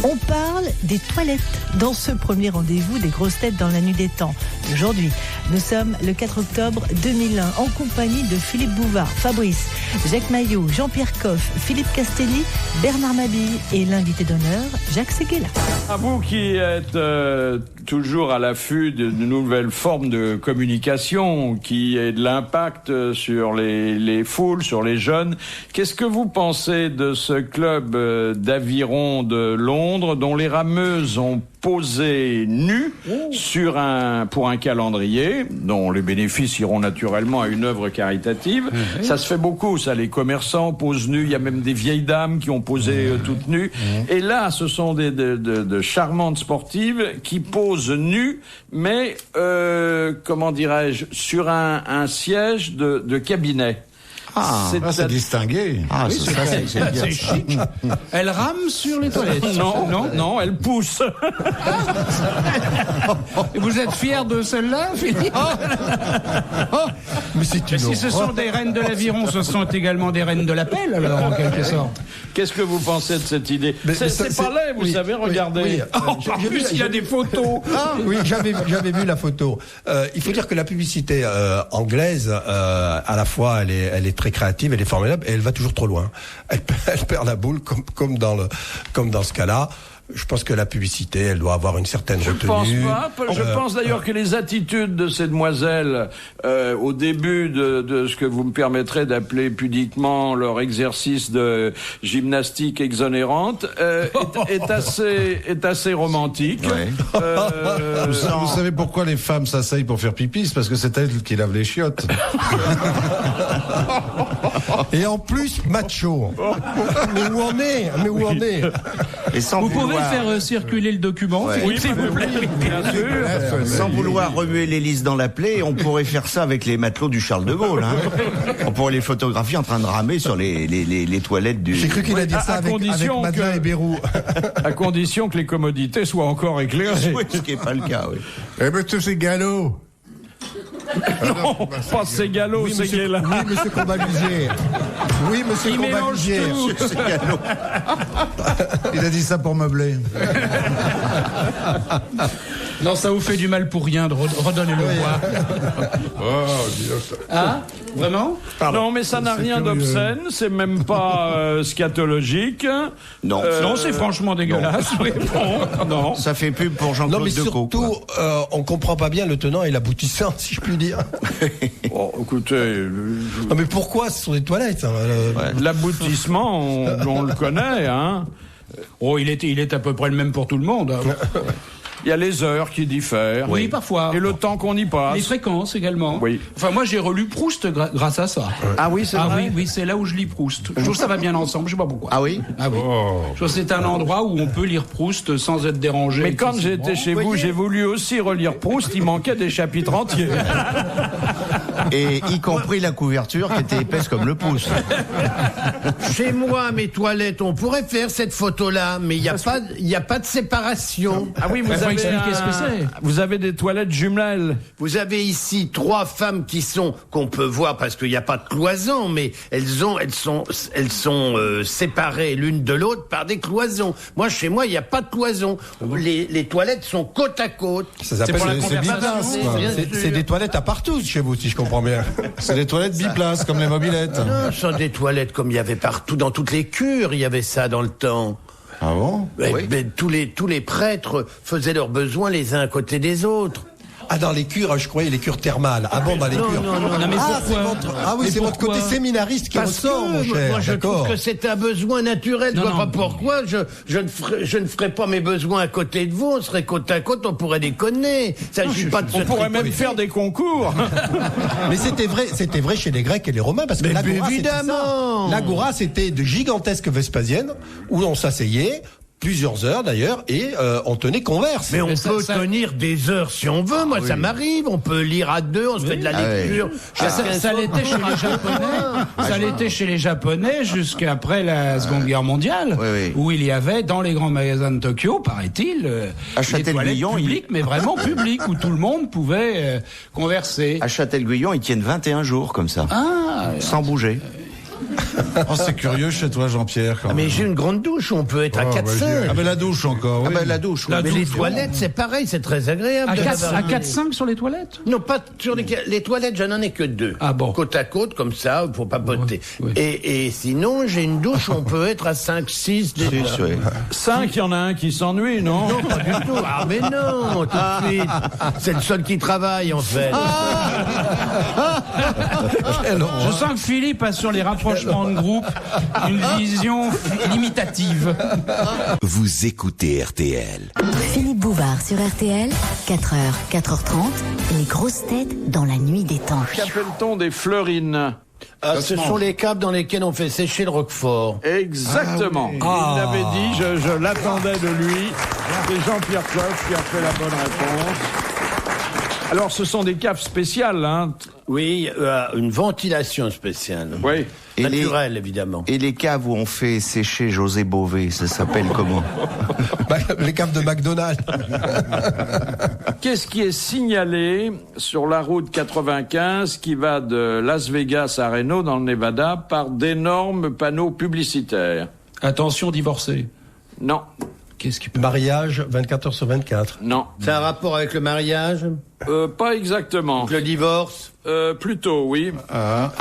On parle des toilettes dans ce premier rendez-vous des grosses têtes dans la nuit des temps. Aujourd'hui, nous sommes le 4 octobre 2001 en compagnie de Philippe Bouvard, Fabrice, Jacques Maillot, Jean-Pierre Coff, Philippe Castelli, Bernard Mabille et l'invité d'honneur, Jacques Séguéla. À vous qui êtes toujours à l'affût de nouvelles formes de communication, qui aient de l'impact sur les foules, sur les jeunes, qu'est-ce que vous pensez de ce club d'aviron de Londres dont les rameuses ont posé nues pour un calendrier dont les bénéfices iront naturellement à une œuvre caritative. Ça se fait beaucoup, ça, les commerçants posent nus, il y a même des vieilles dames qui ont posé toutes nues. Et là, ce sont de charmantes sportives qui posent nues, mais, comment dirais-je, sur un siège de cabinet. C'est distingué. Oui, c'est chic. Elle rame sur les toilettes. Non, elle pousse. Et vous êtes fier de celle-là, Philippe? Mais si ce sont des reines de l'aviron, ce sont également des reines de la pelle, alors, en quelque sorte. Qu'est-ce que vous pensez de cette idée? C'est pas laid, vous savez, regardez. En plus, il y a des photos. Oui, j'avais vu la photo. Il faut dire que la publicité anglaise, à la fois, elle est très créative, elle est formidable, et elle va toujours trop loin. Elle perd la boule, comme dans ce cas-là. Je pense que la publicité, elle doit avoir une certaine retenue. Je pense d'ailleurs que les attitudes de ces demoiselles, au début de ce que vous me permettrez d'appeler pudiquement leur exercice de gymnastique exonérante, est assez romantique. Ouais. Vous savez pourquoi les femmes s'asseyent pour faire pipi? C'est parce que c'est elles qui lavent les chiottes. Et en plus, macho. Mais où on est? Et vous pouvez faire circuler le document, Philippe, s'il vous plaît. Bien sûr. Sans vouloir remuer l'hélice dans la plaie, on pourrait faire ça avec les matelots du Charles de Gaulle. On pourrait les photographier en train de ramer sur les toilettes du... J'ai cru qu'il a dit ça avec Madeleine et Bérou. À condition que les commodités soient encore éclairées. Oui, ce qui n'est pas le cas, oui. Eh ben, c'est galop. Non, pas Ségalo, Oui, Séguéla. Oui, monsieur Combalusier. Oui, monsieur Combalusier. Il a dit ça pour meubler. Non, ça vous fait du mal pour rien de redonner-le-moi. Ah, vraiment? Non, mais ça n'a rien d'obscène, c'est même pas scatologique. Non, non, c'est franchement dégueulasse. Oui, bon, non. Ça fait pub pour Non, Jean-Claude mais Decaux. surtout, on comprend pas bien le tenant et l'aboutissant, si je puis dire. Oh, écoutez, Non, mais pourquoi? Ce sont des toilettes. l'aboutissement, on le connaît, hein. Oh, il est à peu près le même pour tout le monde. Il y a les heures qui diffèrent. Oui, parfois. Et le temps qu'on y passe. Les fréquences également. Oui. Enfin, moi, j'ai relu Proust grâce à ça. Ah oui, c'est vrai. Oui, c'est là où je lis Proust. Je trouve que ça va bien ensemble, je sais pas pourquoi. Ah oui? Ah oui. Je trouve que c'est un endroit où on peut lire Proust sans être dérangé. Mais quand j'étais chez vous, j'ai voulu aussi relire Proust, il manquait des chapitres entiers. Et y compris la couverture qui était épaisse comme le pouce. Chez moi, mes toilettes, on pourrait faire cette photo-là, mais il y a pas de séparation. Ah oui, Faut expliquer ce que c'est. Vous avez des toilettes jumelles. Vous avez ici 3 femmes qu'on peut voir parce qu'il n'y a pas de cloison, mais elles sont séparées l'une de l'autre par des cloisons. Moi, chez moi, il n'y a pas de cloison. Les toilettes sont côte à côte. Ça s'appelle C'est biplace, quoi. C'est des toilettes à partout chez vous, si je comprends bien. C'est des toilettes biplaces, comme les mobylettes. Non, ce sont des toilettes comme il y avait partout, dans toutes les cures, il y avait ça dans le temps. Ah bon? Mais tous les prêtres faisaient leurs besoins les uns à côté des autres. Ah, dans les cures, je croyais les cures thermales. Ah bon, dans les cures. Non, mais pourquoi? C'est votre côté séminariste qui ressort, mon cher. Moi, je trouve D'accord. que c'est un besoin naturel. Je vois pas pourquoi je ne ferais pas mes besoins à côté de vous. On serait côte à côte, on pourrait déconner. On pourrait même faire des concours. Mais c'était vrai chez les Grecs et les Romains, parce que Mais l'agora, c'était évidemment. ça. L'agora, c'était de gigantesques Vespasiennes, où on s'asseyait, plusieurs heures d'ailleurs, et on tenait converse. Mais on Mais peut ça- tenir des heures si on veut. Moi, ça m'arrive. On peut lire à deux, on se fait de la lecture. Ça l'était chez les Japonais. Ça l'était chez les Japonais jusqu'après la Seconde Guerre mondiale, où il y avait dans les grands magasins de Tokyo, paraît-il, À des toilettes Châtel-Guyon, publiques, mais vraiment publiques, où tout le monde pouvait converser. À Châtel-Guyon, ils tiennent 21 jours comme ça, Ah, sans bouger. Oh, c'est curieux chez toi, Jean-Pierre. Quand Mais même. j'ai une grande douche où on peut être à 4-5. Ah, mais la douche encore. Oui. La douche. Mais les toilettes, c'est pareil, c'est très agréable. À de 4-5 sur les toilettes? Non, pas sur les toilettes, je n'en ai que 2. Ah bon. Côte à côte, comme ça, pour papoter. Oui. Et sinon, j'ai une douche où on peut être à 5-6 déjà. 5, il y en a un qui s'ennuie, non? Non, pas du tout. Ah, mais non, tout de suite. C'est le seul qui travaille, en fait. Je sens que Philippe a sur les rapprochements de groupe une vision limitative. Vous écoutez RTL. Philippe Bouvard sur RTL, 4h, 4h30, les grosses têtes dans la nuit des temps. Qu'appelle-t-on des fleurines? Ah, ce sont les câbles dans lesquels on fait sécher le roquefort. Exactement. Il l'avait dit, je l'attendais de lui. C'est Jean-Pierre Coff qui a fait la bonne réponse. Alors, ce sont des caves spéciales, hein? Oui, une ventilation spéciale. Oui. Naturelle, évidemment. Et les caves où on fait sécher José Bové, ça s'appelle comment? Les caves de McDonald's. Qu'est-ce qui est signalé sur la route 95 qui va de Las Vegas à Reno, dans le Nevada, par d'énormes panneaux publicitaires? Attention, divorcé. Non. Qu'est-ce qui peut... Mariage 24 heures sur 24. Non. C'est un rapport avec le mariage? Pas exactement. Le divorce? Plutôt, oui.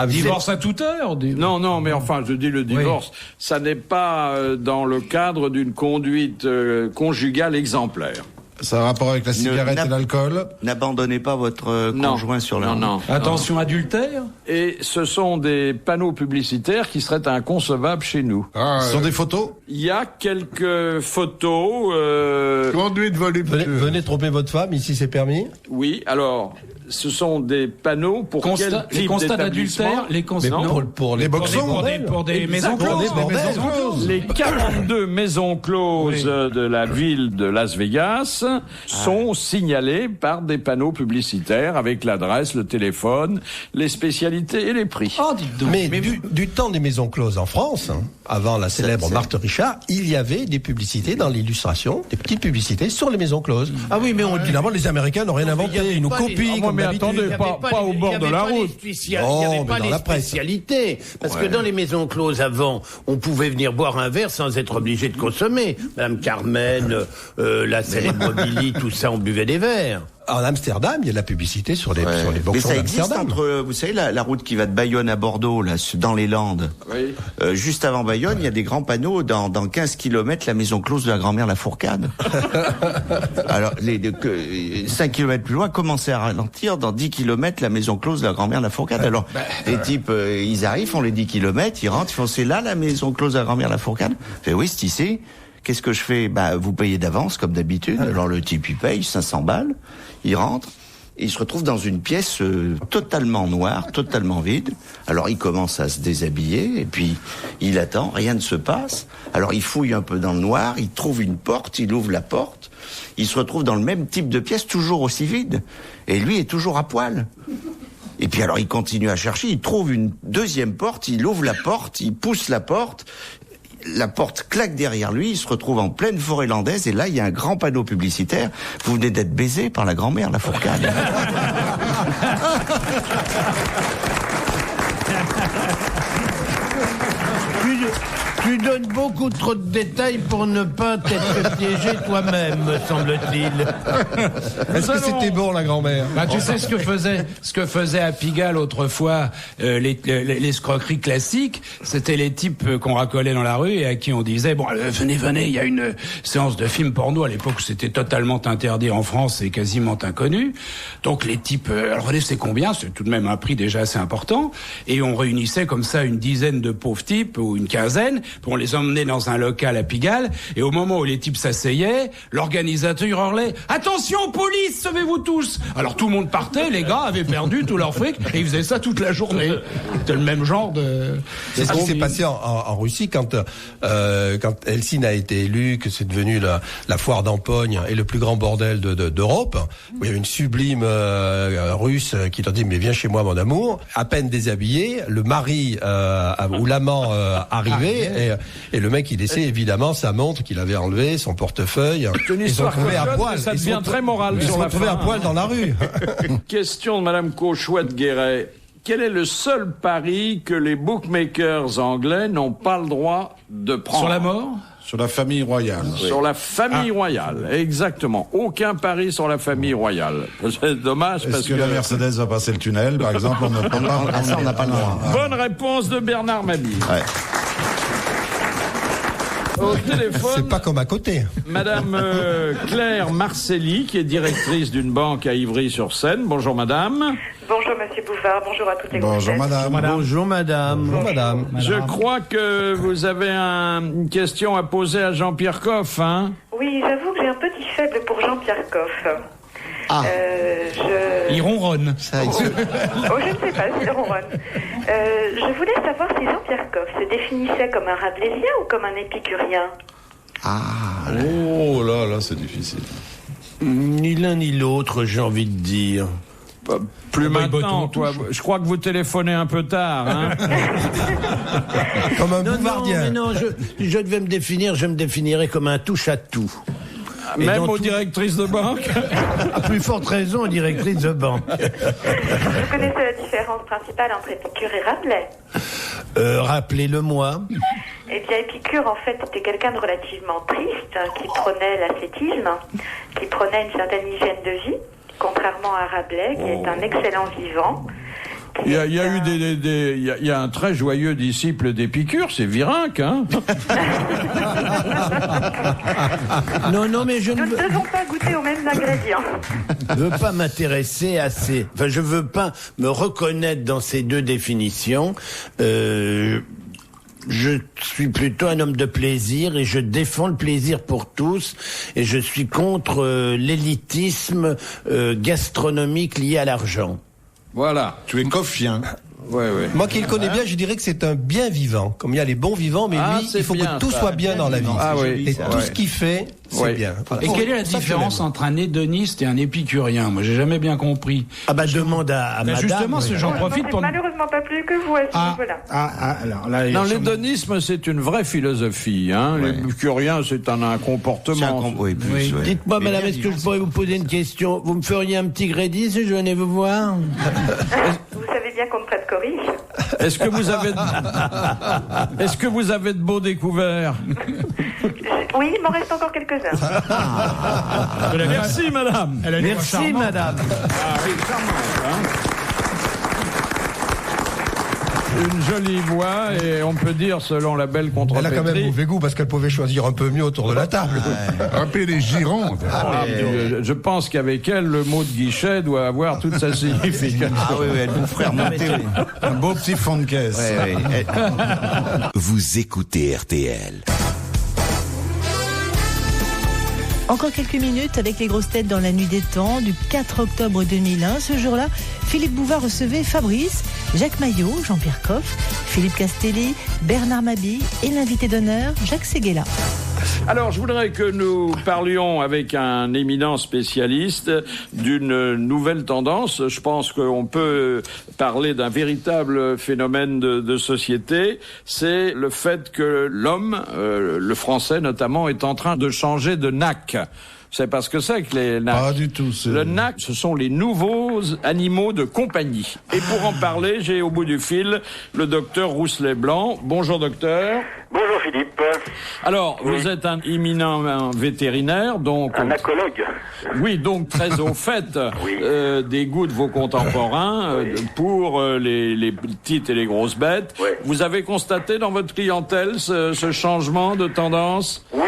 Divorce à toute heure? Non, mais enfin, je dis le divorce. Ça n'est pas dans le cadre d'une conduite conjugale exemplaire. Ça a un rapport avec la cigarette et l'alcool? N'abandonnez pas votre conjoint sur la route. Non. Attention, adultère? Et ce sont des panneaux publicitaires qui seraient inconcevables chez nous. Ce sont des photos? Il y a quelques photos. Conduite voluptueuse. Venez tromper votre femme, ici c'est permis. Oui, alors, ce sont des panneaux pour quel Les type constats d'établissement? d'adultère? Les constats... Mais Non. pour les boxons. Pour des maisons Exactement. closes. Des bordels. maisons closes. Les 42 maisons closes de la ville de Las Vegas sont signalées par des panneaux publicitaires avec l'adresse, le téléphone, les spécialités et les prix. Oh, dites donc. Mais du temps des maisons closes en France, avant la célèbre Marthe Richard, il y avait des publicités dans l'illustration, des petites publicités sur les maisons closes. Ah oui, mais évidemment, les Américains n'ont rien inventé, ils nous copient comme mais d'habitude. attendez, pas au bord de la route. Il n'y avait pas dans les la presse. spécialités. Parce que dans les maisons closes avant, on pouvait venir boire un verre sans être obligé de consommer. Madame Carmen, la célèbre Billy, tout ça, on buvait des verres. En Amsterdam, il y a de la publicité sur les Mais boxons ça existe d'Amsterdam. entre, vous savez, la route qui va de Bayonne à Bordeaux, là, dans les Landes. Oui. Juste avant Bayonne, il y a des grands panneaux dans 15 kilomètres, la maison close de la grand-mère La Fourcade. Alors, 5 kilomètres plus loin, commencez à ralentir, dans 10 kilomètres, la maison close de la grand-mère La Fourcade. Alors, les types, ils arrivent, font les 10 kilomètres, ils rentrent, ils font, c'est là la maison close de la grand-mère La Fourcade? Je fais, oui, c'est ici. Qu'est-ce que je fais? Vous payez d'avance, comme d'habitude. Alors, le type, il paye 500 balles, il rentre. Il se retrouve dans une pièce totalement noire, totalement vide. Alors il commence à se déshabiller et puis il attend, rien ne se passe. Alors il fouille un peu dans le noir, il trouve une porte, il ouvre la porte. Il se retrouve dans le même type de pièce, toujours aussi vide. Et lui est toujours à poil. Et puis alors il continue à chercher, il trouve une deuxième porte, il ouvre la porte, il pousse la porte. La porte claque derrière lui, il se retrouve en pleine forêt landaise et là il y a un grand panneau publicitaire. Vous venez d'être baisé par la grand-mère La Fourcade. Tu donnes beaucoup trop de détails pour ne pas t'être piégé toi-même, me semble-t-il. Est-ce que c'était bon, la grand-mère? Tu sais ce que faisait à Pigalle autrefois l'escroquerie classique, c'était les types qu'on racolait dans la rue et à qui on disait venez, il y a une séance de film porno. À l'époque où c'était totalement interdit en France et quasiment inconnu. Donc les types, alors c'est combien? C'est tout de même un prix déjà assez important. Et on réunissait comme ça une dizaine de pauvres types ou une quinzaine. On les emmenait dans un local à Pigalle, et au moment où les types s'asseyaient, l'organisateur hurlait « Attention, police, sauvez-vous tous !» Alors tout le monde partait, les gars avaient perdu tout leur fric, et ils faisaient ça toute la journée. C'était le même genre de... C'est ce qui s'est passé en Russie quand Helsinki a été élu, que c'est devenu la foire d'empogne et le plus grand bordel d'Europe, où il y avait une sublime russe qui leur dit « Mais viens chez moi, mon amour !» À peine déshabillé, le mari ou l'amant arrivait, et le mec, il laissait évidemment sa montre qu'il avait enlevée, son portefeuille. Ils se retrouvaient à poil. Ça devient très moral Ils se sur la retrouvaient fin. à poil dans la rue. Question de Madame Cauchouette-Guéret. quel est le seul pari que les bookmakers anglais n'ont pas le droit de prendre? Sur la mort? Sur la famille royale. Sur la famille royale, exactement. Aucun pari sur la famille royale. C'est dommage parce que la Mercedes va passer le tunnel, par exemple, on n'a pas le droit. Bonne réponse de Bernard Mabille. Ouais. Au téléphone, C'est pas comme à côté. Madame Claire Marcelli, qui est directrice d'une banque à Ivry-sur-Seine. Bonjour madame. Bonjour Monsieur Bouvard, bonjour à toutes les Bonjour grosses têtes. madame. Bonjour madame. Bonjour madame. Je crois que vous avez une question à poser à Jean-Pierre Coff, hein? Oui, j'avoue que j'ai un petit faible pour Jean-Pierre Coff. Il ronronne. Oh, je ne sais pas s'il ronronne. Je voulais savoir si Jean-Pierre Coff se définissait comme un rabelaisien ou comme un épicurien. Oh là, c'est difficile. Ni l'un ni l'autre, j'ai envie de dire. Plus maintenant, toi. Je crois que vous téléphonez un peu tard, hein? Comme un Non, bouvardien. mais non, je devais me définir, je me définirais comme un touche-à-tout. Et Même dans aux tout- directrices de banque? À plus forte raison, directrice de banque. Vous connaissez la différence principale entre Épicure et Rabelais? Rappelez-le-moi. Eh bien, Épicure, en fait, était quelqu'un de relativement triste, qui prônait l'ascétisme, qui prônait une certaine hygiène de vie, contrairement à Rabelais, qui est un excellent vivant. Il y a eu il y a un très joyeux disciple d'Épicure, c'est Virenque, hein? Non, mais je Nous ne ne devons pas goûter aux mêmes ingrédients. veux pas m'intéresser à ces... Enfin, je veux pas me reconnaître dans ces deux définitions. Je suis plutôt un homme de plaisir et je défends le plaisir pour tous et je suis contre l'élitisme gastronomique lié à l'argent. Voilà. Tu es coffien. Ouais. Moi qui le connais bien, je dirais que c'est un bien vivant. Comme il y a les bons vivants, mais lui, c'est il faut bien, que tout ça. soit bien dans la vie. Ah oui. Et tout ce qu'il fait, c'est Ouais. bien. Et quelle est la différence entre un hédoniste et un épicurien? Moi, j'ai jamais bien compris. Ah bah demande à madame. Justement, j'en profite pour... Malheureusement pas plus que vous à ce niveau-là. alors là... Non, l'hédonisme, c'est une vraie philosophie, hein. L'épicurien, c'est un comportement. Oui, plus, Oui. ouais. Dites-moi, Mais madame, bien est-ce que je vivant. pourrais vous poser une question? Vous me feriez un petit crédit si je venais vous voir? Vous savez bien qu'on ne prête qu'aux riches. Est-ce que vous avez de beaux découverts? Oui, il m'en reste encore quelques-uns. Merci, madame. Merci, madame. Une jolie voix et on peut dire, selon la belle Elle a quand même contrepétrie, mauvais goût parce qu'elle pouvait choisir un peu mieux autour de la table. Rappelez les Girondes. je pense qu'avec elle, le mot de guichet doit avoir toute sa signification. Ah oui, elle vous ferait remonter. Un beau petit fond de caisse. Ouais. Vous écoutez RTL. Encore quelques minutes avec les grosses têtes dans la nuit des temps du 4 octobre 2001. Ce jour-là, Philippe Bouvard recevait Fabrice, Jacques Maillot, Jean-Pierre Coff, Philippe Castelli, Bernard Mabille et l'invité d'honneur, Jacques Séguéla. Alors, je voudrais que nous parlions avec un éminent spécialiste d'une nouvelle tendance. Je pense qu'on peut parler d'un véritable phénomène de société. C'est le fait que l'homme, le français notamment, est en train de changer de nac. C'est parce que c'est que les nacs. Pas du tout. Le nac, ce sont les nouveaux animaux de compagnie. Et pour en parler, j'ai au bout du fil le docteur Rousselet-Blanc. Bonjour docteur. Bonjour Philippe. Alors, vous êtes un éminent vétérinaire, donc... Un acologue. Oui, donc très au fait des goûts de vos contemporains pour les petites et les grosses bêtes. Oui. Vous avez constaté dans votre clientèle ce changement de tendance? Oui,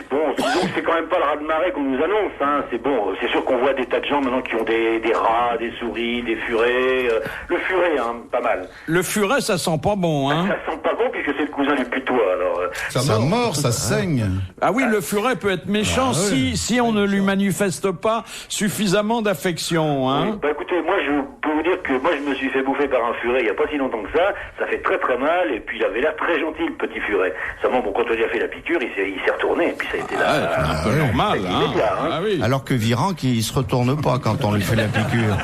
bon, disons que c'est quand même pas le raz-de-marée qu'on nous annonce. Hein. C'est bon, c'est sûr qu'on voit des tas de gens maintenant qui ont des rats, des souris, des furets. Le furet, hein, pas mal. Le furet, ça sent pas bon, hein? Ça sent pas bon puisque c'est le cousin du putois. Alors, Ça mord, ça saigne. Ah oui, le furet peut être méchant si on ne lui manifeste pas suffisamment d'affection, hein? oui. Bah écoutez, moi je peux vous dire que moi je me suis fait bouffer par un furet il y a pas si longtemps que ça. Ça fait très très mal et puis il avait l'air très gentil le petit furet. Seulement bon, quand on lui a fait la piqûre, il s'est retourné et puis ça a été là. C'est un peu normal, hein? Immédiat, hein. Ah oui. Alors que Virenque, il se retourne pas quand on lui fait la piqûre.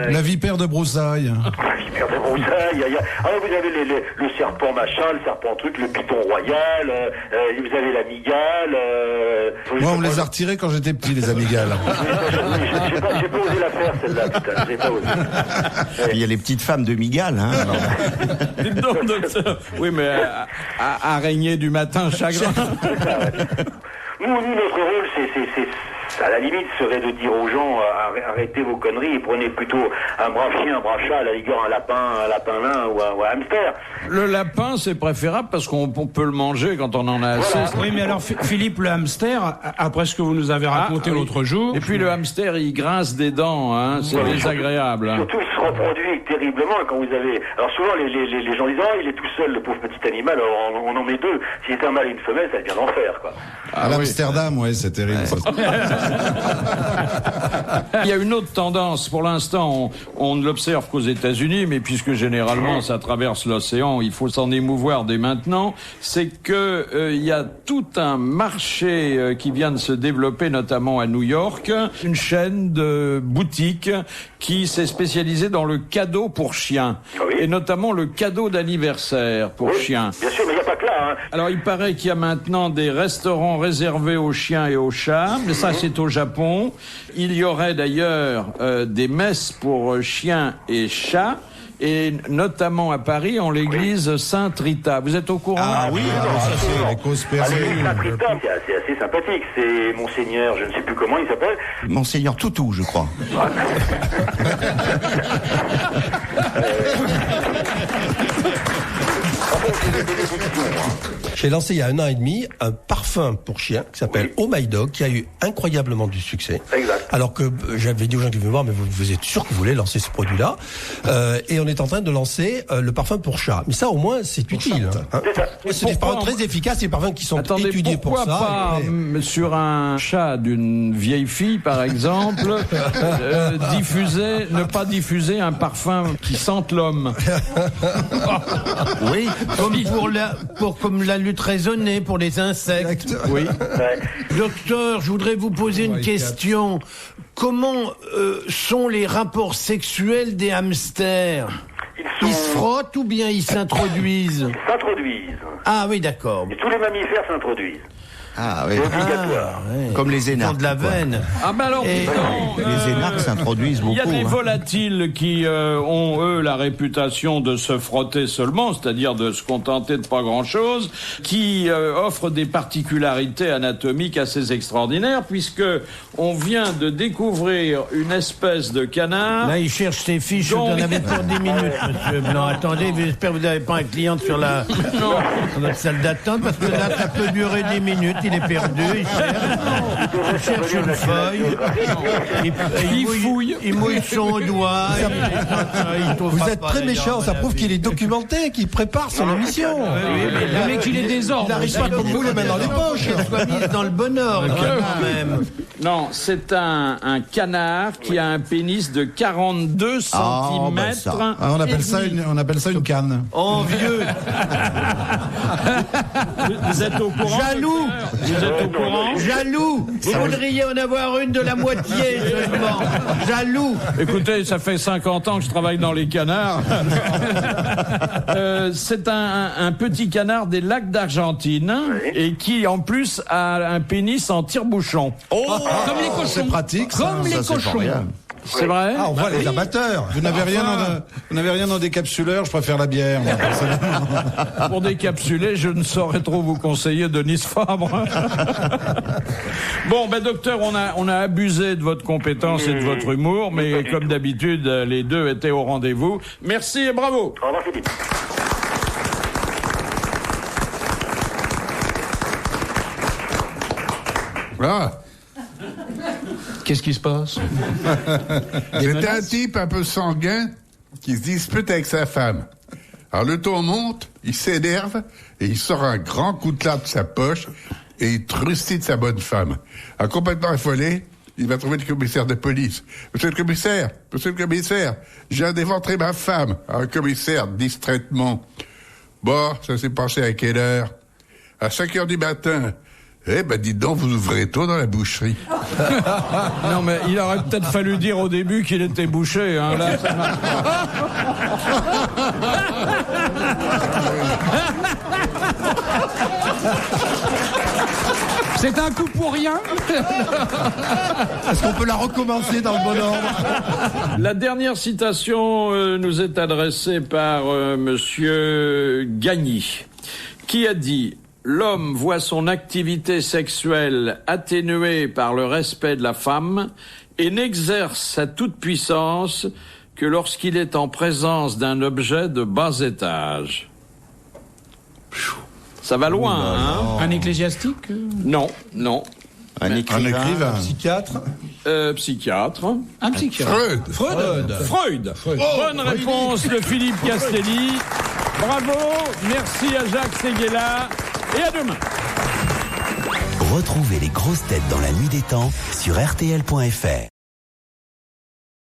La vipère de broussailles. Vipère de broussailles, alors vous avez le serpent machin, le serpent truc, le python royal, vous avez l'amygale. Moi, on me les a retirés quand j'étais petit, les amygales. J'ai pas osé la faire, celle-là, putain, j'ai pas osé. Il y a les petites femmes de Migale, hein. Dites donc, docteur. Oui, mais araignée du matin, chagrin. C'est ça, ouais. Nous, notre rôle, c'est à la limite, serait de dire aux gens arrêtez vos conneries et prenez plutôt un brave chien, un brave chat, à la rigueur un lapin nain ou un hamster. Le lapin, c'est préférable parce qu'on peut le manger quand on en a assez. Voilà. Oui, mais alors Philippe, le hamster, après ce que vous nous avez raconté l'autre jour... Et puis le hamster, il grince des dents, hein, c'est désagréable. Hein. Surtout, il se reproduit terriblement quand vous avez... Alors souvent, les gens disent il est tout seul, le pauvre petit animal, alors on en met deux. S'il est un mâle et une femelle, ça devient l'enfer, quoi. À l'Amsterdam, ouais, c'est terrible. Il y a une autre tendance. Pour l'instant, on ne l'observe qu'aux États-Unis, mais puisque généralement ça traverse l'océan, il faut s'en émouvoir dès maintenant. C'est que il y a tout un marché qui vient de se développer, notamment à New York, une chaîne de boutiques qui s'est spécialisée dans le cadeau pour chiens, et notamment le cadeau d'anniversaire pour chiens. Bien sûr, mais il n'y a pas que là. Hein. Alors, il paraît qu'il y a maintenant des restaurants réservés aux chiens et aux chats, mais ça, c'est au Japon. Il y aurait d'ailleurs des messes pour chiens et chats, et notamment à Paris, en l'église Sainte-Rita. Vous êtes au courant? Ah oui, ça c'est les causes perdues. Sainte-Rita, c'est assez sympathique. C'est Monseigneur, je ne sais plus comment il s'appelle. Monseigneur Toutou, je crois. J'ai lancé il y a 1 an et demi un parfum pour chien qui s'appelle Oh My Dog, qui a eu incroyablement du succès. Exact. Alors que j'avais dit aux gens qui venaient me voir, mais vous êtes sûr que vous voulez lancer ce produit-là, et on est en train de lancer le parfum pour chat. Mais ça, au moins, c'est utile. Hein. C'est des parfums très efficaces, c'est des parfums qui sont étudiés pour ça. Pourquoi pas sur un chat d'une vieille fille, par exemple, ne pas diffuser un parfum qui sente l'homme? Oui, comme la lutte raisonnée pour les insectes. Oui. Docteur, je voudrais vous poser une question. Comment sont les rapports sexuels des hamsters? Ils se frottent ou bien ils s'introduisent? Ils s'introduisent. Ah oui, d'accord. Et tous les mammifères s'introduisent. Ah oui. C'est obligatoire. Ouais. Comme les énarques. De la veine. Ah ben alors, les énarques s'introduisent beaucoup. Il y a des hein. volatiles qui ont, eux, la réputation de se frotter seulement, c'est-à-dire de se contenter de pas grand-chose, qui offrent des particularités anatomiques assez extraordinaires, puisque on vient de découvrir une espèce de canard... Là, il cherche ses fiches, vous en avez pour 10 minutes, monsieur Blanc. Attendez, j'espère que vous n'avez pas un client sur notre salle d'attente, parce que là, ça peut durer 10 minutes. Il est perdu, il cherche une feuille, il fouille, il mouille son doigt. Vous êtes très méchant, ça prouve qu'il est documenté, qu'il prépare son émission. Le mec, il est désordre. Il n'arrive pas comme vous les mains dans les poches. Qu'elle soit mise dans le bon ordre, quand même. Non, c'est un canard qui a un pénis de 42 cm. On appelle ça une canne. Oh, vieux. Vous êtes au courant? Jaloux. Vous êtes au courant? Jaloux. Vous voudriez en avoir une de la moitié seulement. Jaloux. Écoutez, ça fait 50 ans que je travaille dans les canards. C'est un petit canard des lacs d'Argentine et qui, en plus, a un pénis en tire-bouchon. Oh, comme les cochons. C'est pratique. Comme les cochons. C'est vrai? Ah, on voit les amateurs. Vous n'avez rien dans des capsuleurs, je préfère la bière. Moi, pour décapsuler, je ne saurais trop vous conseiller Denis Fabre. Bon, ben docteur, on a abusé de votre compétence et de votre humour, mais comme d'habitude, les deux étaient au rendez-vous. Merci et bravo. Au revoir, Philippe. Ah, Qu'est-ce qui se passe? c'était un type un peu sanguin qui se dispute avec sa femme. Alors le ton monte, il s'énerve et il sort un grand coutelas de sa poche et il trustille sa bonne femme. Alors complètement affolé, il va trouver le commissaire de police. Monsieur le commissaire, j'ai éventré ma femme. Alors le commissaire, distraitement. Bon, ça s'est passé à quelle heure? À 5h du matin. Eh ben, dites donc, vous ouvrez tôt dans la boucherie. Non, mais il aurait peut-être fallu dire au début qu'il était bouché. Hein, là, ça marche pas. C'est un coup pour rien. Est-ce qu'on peut la recommencer dans le bon ordre? La dernière citation nous est adressée par Monsieur Gagny, qui a dit « L'homme voit son activité sexuelle atténuée par le respect de la femme et n'exerce sa toute-puissance que lorsqu'il est en présence d'un objet de bas étage. » Ça va loin, hein? Un ecclésiastique? Non, non. Un écrivain. Un psychiatre? Psychiatre. Un psychiatre. Freud. Bonne réponse de Philippe Castelli. Bravo, merci à Jacques Séguéla et à demain. Retrouvez les grosses têtes dans la nuit des temps sur RTL.fr.